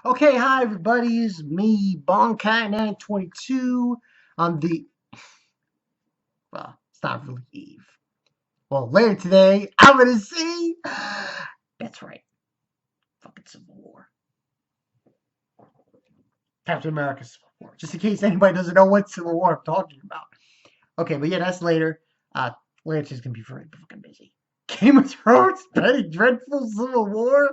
Okay, hi everybody, it's me, Bonkai922 on the, well, it's not really Eve. Well, later today, I'm gonna see, that's right, fucking Civil War. Captain America Civil War, just in case anybody doesn't know what Civil War I'm talking about. Okay, but yeah, that's later. Later today's gonna be very fucking busy. Game of Thrones, Penny Dreadful, Civil War?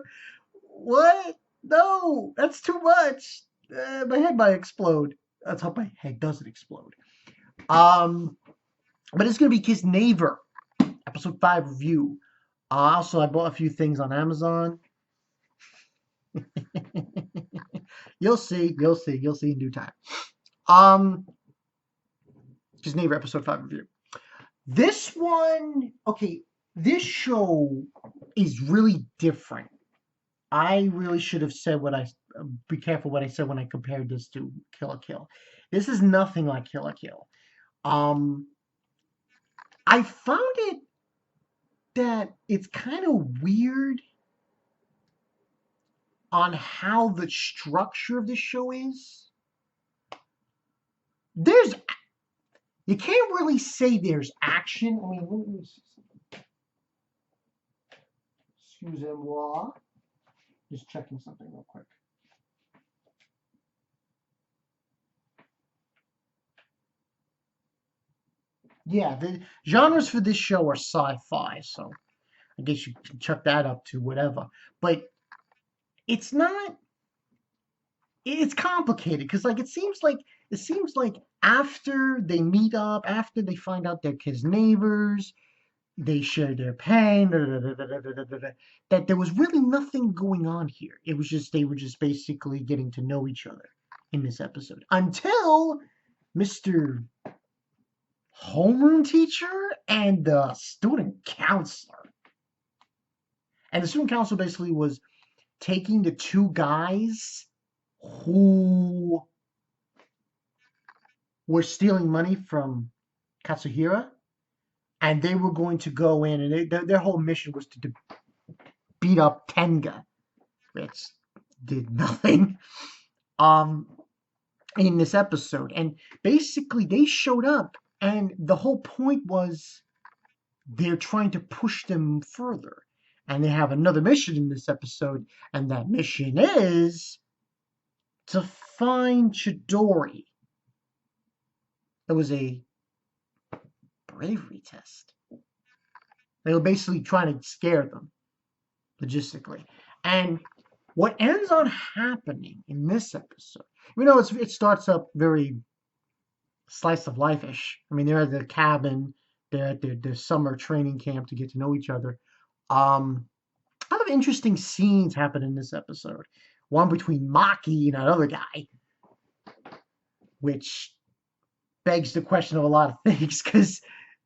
What? No, that's too much. My head might explode. Let's hope my head doesn't explode. Um, but it's gonna be Kiznaiver, episode 5 review. Also, I bought a few things on Amazon. You'll see in due time. Um, Kiznaiver, episode 5 review. This one, okay, this show is really different. I really should have said what I be careful what I said when I compared this to Kill la Kill. This is nothing like Kill la Kill. Um, I found it that it's kind of weird on how the structure of the show is. There's you can't really say there's action. I mean, let me see something. Excusez-moi. Just checking something real quick. Yeah, the genres for this show are sci-fi, so I guess you can chuck that up to whatever. But it's not. It's complicated because, like, it seems like after they meet up, after they find out they're kids' neighbors, they share their pain. That there was really nothing going on here. It was just they were just basically getting to know each other in this episode until Mr. Homeroom teacher and the student counselor. And the student counselor basically was taking the two guys who were stealing money from Katsuhira, and they were going to go in, and their whole mission was to beat up Tenga, which did nothing um, in this episode. And basically, they showed up, and the whole point was they're trying to push them further. And they have another mission in this episode, and that mission is to find Chidori. It was a bravery test. They were basically trying to scare them logistically. And what ends on happening in this episode, it starts up very slice of life-ish. I mean, they're at the cabin, they're at their summer training camp to get to know each other. A lot of interesting scenes happen in this episode. One between Maki and another guy, which begs the question of a lot of things because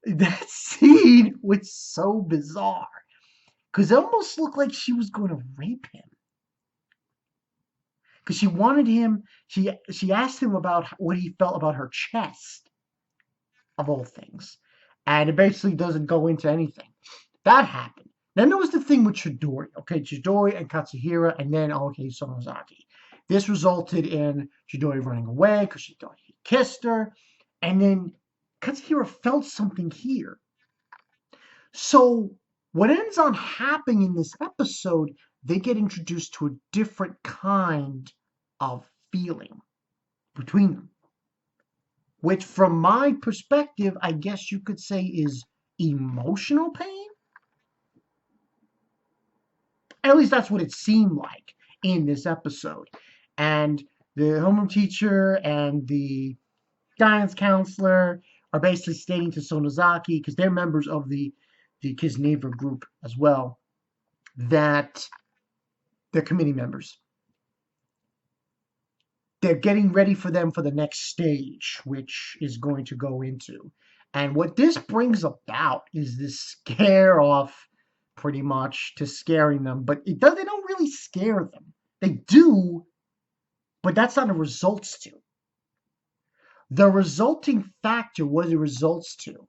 that scene was so bizarre. Because it almost looked like she was going to rape him. Because she wanted him, she asked him about what he felt about her chest, of all things. And it basically doesn't go into anything. That happened. Then there was the thing with Chidori. Okay, Chidori and Katsuhira, and then, okay, Sonozaki. This resulted in Chidori running away because she thought he kissed her. And then Katsuhira felt something here. So what ends on happening in this episode, they get introduced to a different kind of feeling between them, which from my perspective, I guess you could say is emotional pain. At least that's what it seemed like in this episode. And the homeroom teacher and the guidance counselor are basically stating to Sonozaki, because they're members of the Kiznaiver group as well, that they're committee members. They're getting ready for them for the next stage, which is going to go into. And what this brings about is this scare off, pretty much, to scaring them. But they don't really scare them. They do, but that's not a results to. The resulting factor, what it results to,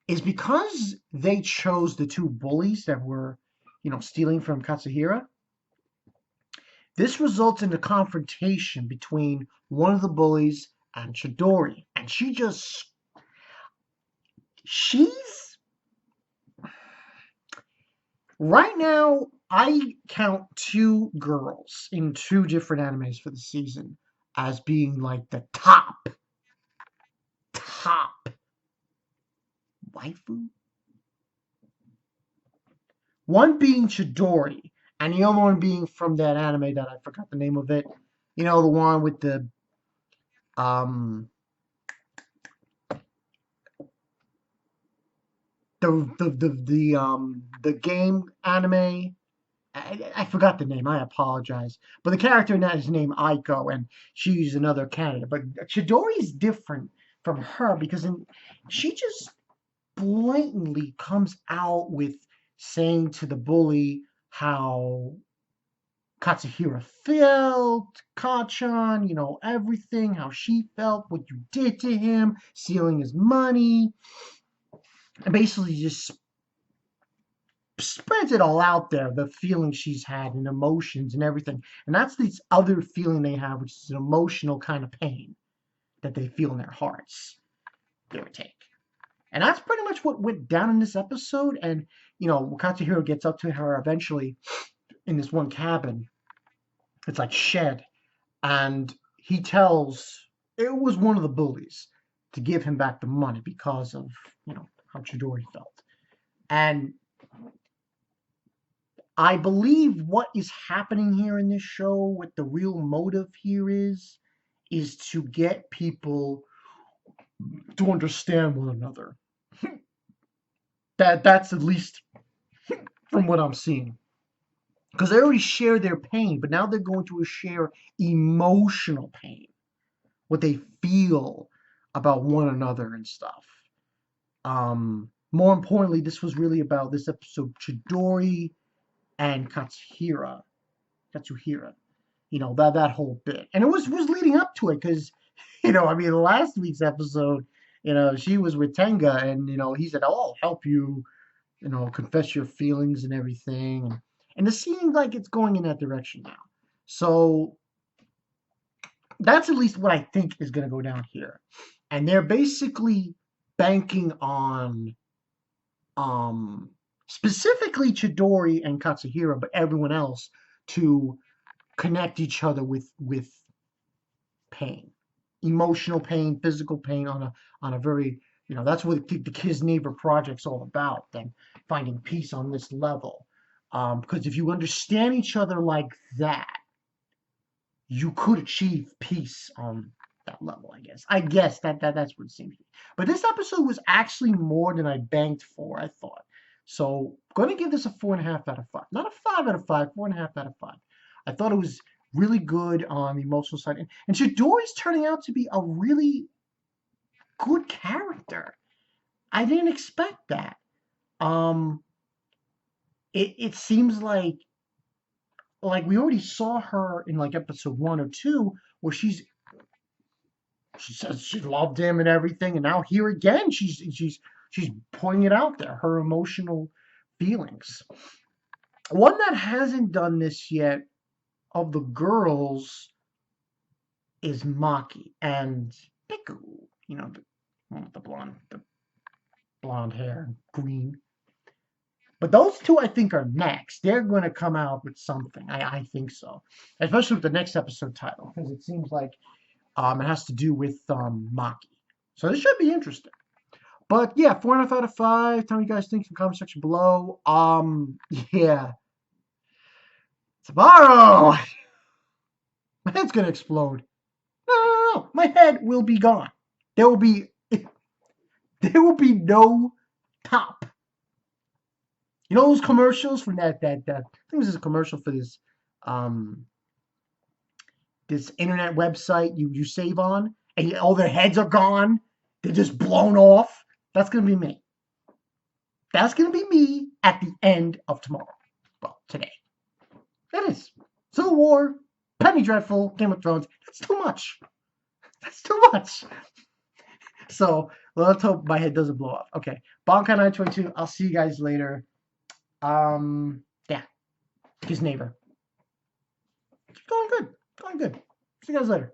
is because they chose the two bullies that were, stealing from Katsuhira. This results in a confrontation between one of the bullies and Chidori. And she's, right now, I count 2 girls in 2 different animes for the season as being like the top waifu. One being Chidori, and the other one being from that anime that I forgot the name of it. You know, the one with the um the game anime. I forgot the name. I apologize. But the character in that is named Aiko, and she's another candidate. But Chidori is different from her because she just blatantly comes out with saying to the bully how Katsuhira felt, Kachan, you know, everything, how she felt, what you did to him, stealing his money, and basically just spreads it all out there, the feelings she's had and emotions and everything. And that's this other feeling they have, which is an emotional kind of pain that they feel in their hearts, give or take. And that's pretty much what went down in this episode. And, you know, Katsuhiro gets up to her eventually in this one cabin. It's like shed. And he tells, it was one of the bullies, to give him back the money because of, you know, how Chidori felt. And I believe what is happening here in this show, what the real motive here is to get people to understand one another. That's at least from what I'm seeing. Because they already share their pain, but now they're going to share emotional pain. What they feel about one another and stuff. More importantly, this was really about this episode, Chidori and Katsuhira. You know, that whole bit. And it was leading up to it because, you know, I mean, last week's episode, you know, she was with Tenga and, you know, he said, oh, I'll help you, you know, confess your feelings and everything. And it seems like it's going in that direction now. So that's at least what I think is going to go down here. And they're basically banking on specifically Chidori and Katsuhira, but everyone else to connect each other with pain, emotional pain, physical pain on a very, you know, that's what the Kiznaiver project's all about. Them finding peace on this level, because if you understand each other like that, you could achieve peace on that level. I guess that's what it seems to be. But this episode was actually more than I banked for, I thought. So I'm going to give this a 4.5 out of 5. Not a 5 out of 5, 4.5 out of 5. I thought it was really good on the emotional side. And Chidori's turning out to be a really good character. I didn't expect that. It seems like we already saw her in like episode 1 or 2 where she says she loved him and everything, and now here again she's pointing it out there, her emotional feelings. One that hasn't done this yet of the girls is Maki and Piku, you know, the one with the blonde hair, green. But those two, I think, are next. They're going to come out with something. I think so, especially with the next episode title, because it seems like it has to do with Maki. So this should be interesting. But yeah, 4.5 out of 5. Tell me what you guys think in the comment section below. Yeah. Tomorrow, my head's gonna explode. No. My head will be gone. There will be no top. You know those commercials from that I think this is a commercial for this this internet website you save on, and all their heads are gone. They're just blown off. That's gonna be me. That's gonna be me at the end of tomorrow. Well, today. That is Civil War, Penny Dreadful, Game of Thrones. That's too much. That's too much. So let's hope my head doesn't blow up. Okay, Bonkai922. I'll see you guys later. Yeah, Kiznaiver. Going good. Going good. See you guys later.